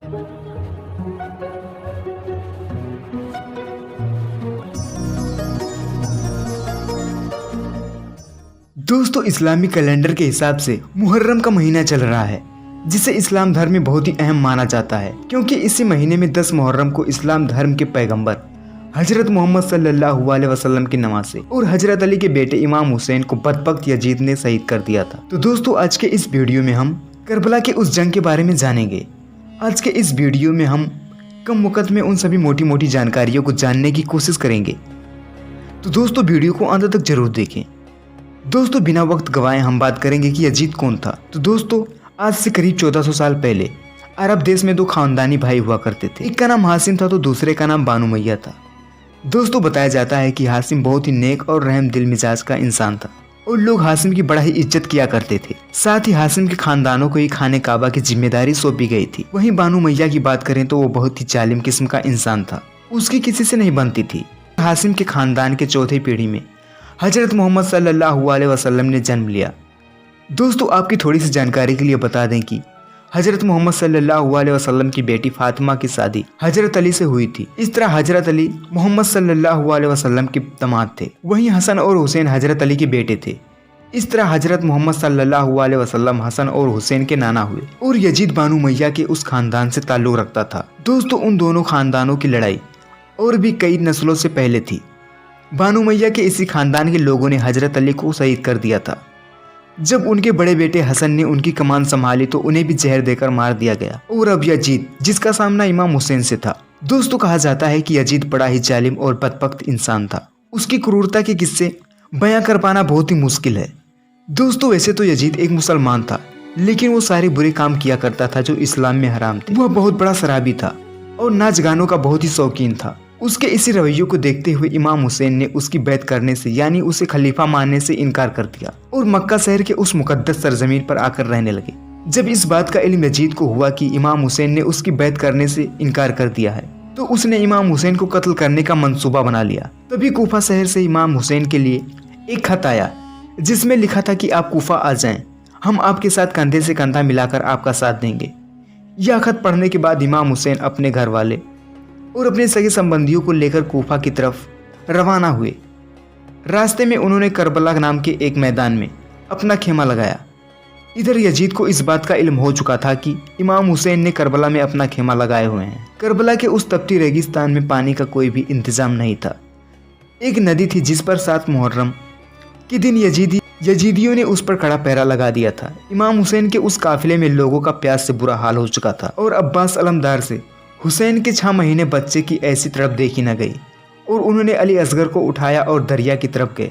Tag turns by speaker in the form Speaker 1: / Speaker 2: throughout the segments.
Speaker 1: दोस्तों, इस्लामी कैलेंडर के हिसाब से मुहर्रम का महीना चल रहा है, जिसे इस्लाम धर्म में बहुत ही अहम माना जाता है, क्योंकि इसी महीने में 10 मुहर्रम को इस्लाम धर्म के पैगंबर हजरत मोहम्मद सल्लल्लाहु अलैहि वसल्लम की नमाज़ और हजरत अली के बेटे इमाम हुसैन को बदबख्त यजीद ने शहीद कर दिया था। तो दोस्तों, आज के इस वीडियो में हम करबला के उस जंग के बारे में जानेंगे। आज के इस वीडियो में हम कम वक्त में उन सभी मोटी मोटी जानकारियों को जानने की कोशिश करेंगे। तो दोस्तों, वीडियो को अंत तक जरूर देखें। दोस्तों, बिना वक्त गवाए हम बात करेंगे कि यजीद कौन था। तो दोस्तों, आज से करीब 1400 साल पहले अरब देश में 2 खानदानी भाई हुआ करते थे। एक का नाम हासिम था तो दूसरे का नाम बानू मैया था। दोस्तों, बताया जाता है कि हासिम बहुत ही नेक और रहम दिल मिजाज का इंसान था और लोग हासिम की बड़ा ही इज्जत किया करते थे। साथ ही हासिम के खानदानों को ही खाने काबा की जिम्मेदारी सौंपी गई थी। वहीं बानू मैया की बात करें तो वो बहुत ही जालिम किस्म का इंसान था, उसकी किसी से नहीं बनती थी। हासिम के खानदान के चौथी पीढ़ी में हजरत मोहम्मद सल्लल्लाहु अलैहि वसल्लम ने जन्म लिया। दोस्तों, आपकी थोड़ी सी जानकारी के लिए बता दें कि हजरत मोहम्मद सल्लल्लाहु अलैहि वसल्लम की बेटी फातिमा की शादी हजरत अली से हुई थी। इस तरह हजरत अली मोहम्मद सल्लल्लाहु अलैहि वसल्लम के दामाद थे। वहीं हसन और हुसैन हजरत अली के बेटे थे। इस तरह हजरत मोहम्मद सल्लल्लाहु अलैहि वसल्लम हसन और हुसैन के नाना हुए और यजीद बानू मैया के उस खानदान से ताल्लुक रखता था। दोस्तों, उन दोनों खानदानों की लड़ाई और भी कई नस्लों से पहले थी। बानू मैया के इसी खानदान के लोगों ने हजरत अली को शहीद कर दिया था। जब उनके बड़े बेटे हसन ने उनकी कमान संभाली तो उन्हें भी जहर देकर मार दिया गया। और अब यजीद, जिसका सामना इमाम हुसैन से था। दोस्तों, कहा जाता है कि यजीद बड़ा ही जालिम और बदबख्त इंसान था। उसकी क्रूरता के किस्से बयां कर पाना बहुत ही मुश्किल है। दोस्तों, वैसे तो यजीद एक मुसलमान था, लेकिन वो सारे बुरे काम किया करता था जो इस्लाम में हराम थे। वह बहुत बड़ा शराबी था और नाच गानों का बहुत ही शौकीन था। उसके इसी रवैये को देखते हुए इमाम हुसैन ने उसकी बैत करने से यानी उसे खलीफा मानने से इनकार कर दिया और मक्का शहर के उस मुकद्दस सरजमीन पर आकर रहने लगे। जब इस बात का इल्म यजीद को हुआ कि इमाम हुसैन ने उसकी बैत करने से इनकार कर दिया है, तो उसने इमाम हुसैन को कत्ल करने का मंसूबा बना लिया। तभी कूफा शहर से इमाम हुसैन के लिए एक खत आया, जिसमें लिखा था कि आप कूफा आ जाएं, हम आपके साथ कंधे से कंधा मिलाकर आपका साथ देंगे। यह खत पढ़ने के बाद इमाम हुसैन अपने घर वाले और अपने सगे संबंधियों को लेकर कूफा की तरफ रवाना हुए। रास्ते में उन्होंने करबला नाम के एक मैदान में अपना खेमा लगाया। इधर यजीद को इस बात का इल्म हो चुका था कि इमाम हुसैन ने करबला में अपना खेमा लगाए हुए हैं। करबला के उस तपती रेगिस्तान में पानी का कोई भी इंतजाम नहीं था। एक नदी थी जिस पर 7 मुहर्रम के दिन यजीदियों ने उस पर कड़ा पहरा लगा दिया था। इमाम हुसैन के उस काफिले में लोगों का प्यास से बुरा हाल हो चुका था और अब्बास अलमदार से हुसैन के 6 महीने बच्चे की ऐसी तरफ देखी न गई और उन्होंने अली असगर को उठाया और दरिया की तरफ गए।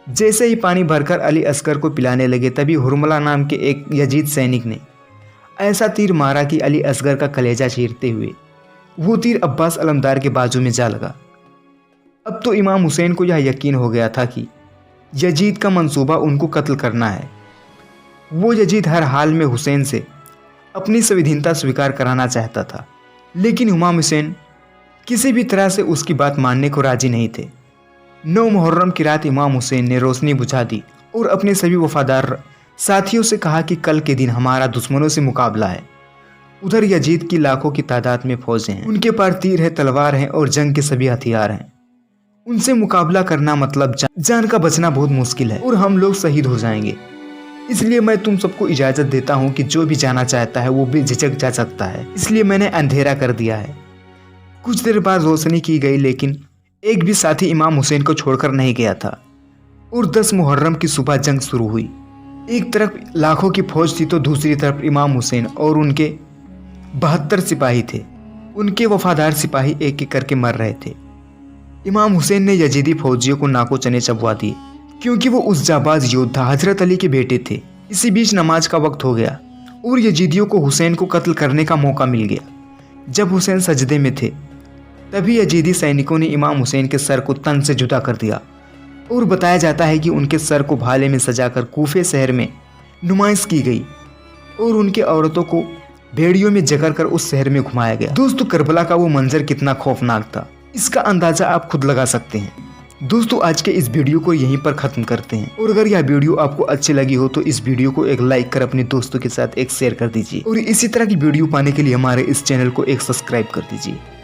Speaker 1: जैसे ही पानी भरकर अली असगर को पिलाने लगे, तभी हुरमला नाम के एक यजीद सैनिक ने ऐसा तीर मारा कि अली असगर का कलेजा चीरते हुए वो तीर अब्बास अलमदार के बाजू में जा लगा। अब तो इमाम हुसैन को यह यकीन हो गया था कि यजीद का मंसूबा उनको कत्ल करना है। वो यजीद हर हाल में हुसैन से अपनी संविधानता स्वीकार कराना चाहता था, लेकिन इमाम हुसैन किसी भी तरह से उसकी बात मानने को राजी नहीं थे। 9 मुहर्रम की रात इमाम हुसैन ने रोशनी बुझा दी और अपने सभी वफादार साथियों से कहा कि कल के दिन हमारा दुश्मनों से मुकाबला है। उधर यजीद की लाखों की तादाद में फौजें हैं, उनके पास तीर है, तलवार है और जंग के सभी हथियार हैं। उनसे मुकाबला करना मतलब जान का बचना बहुत मुश्किल है और हम लोग शहीद हो जाएंगे। इसलिए मैं तुम सबको इजाजत देता हूँ कि जो भी जाना चाहता है वो भी झिझक जा सकता है। इसलिए मैंने अंधेरा कर दिया है। कुछ देर बाद रोशनी की गई, लेकिन एक भी साथी इमाम हुसैन को छोड़कर नहीं गया था और 10 मुहर्रम की सुबह जंग शुरू हुई। एक तरफ लाखों की फौज थी तो दूसरी तरफ इमाम हुसैन और उनके 72 सिपाही थे। उनके वफादार सिपाही एक एक करके मर रहे थे। इमाम हुसैन ने यजीदी फौजियों को नाको चने चबवा दिए, क्योंकि वो उस जाबाज योद्धा हजरत अली के बेटे थे। इसी बीच नमाज का वक्त हो गया और यजीदियों को हुसैन को कत्ल करने का मौका मिल गया। जब हुसैन सजदे में थे, तभी यजीदी सैनिकों ने इमाम हुसैन के सर को तन से जुदा कर दिया और बताया जाता है कि उनके सर को भाले में सजाकर कूफे शहर में नुमाइश की गई और उनके औरतों को भेड़ियों में जकड़ कर उस शहर में घुमाया गया। दोस्तों, करबला का वो मंजर कितना खौफनाक था, इसका अंदाजा आप खुद लगा सकते हैं। दोस्तों आज के इस वीडियो को यहीं पर खत्म करते हैं और अगर यह वीडियो आपको अच्छी लगी हो तो इस वीडियो को एक लाइक कर अपने दोस्तों के साथ एक शेयर कर दीजिए और इसी तरह की वीडियो पाने के लिए हमारे इस चैनल को एक सब्सक्राइब कर दीजिए।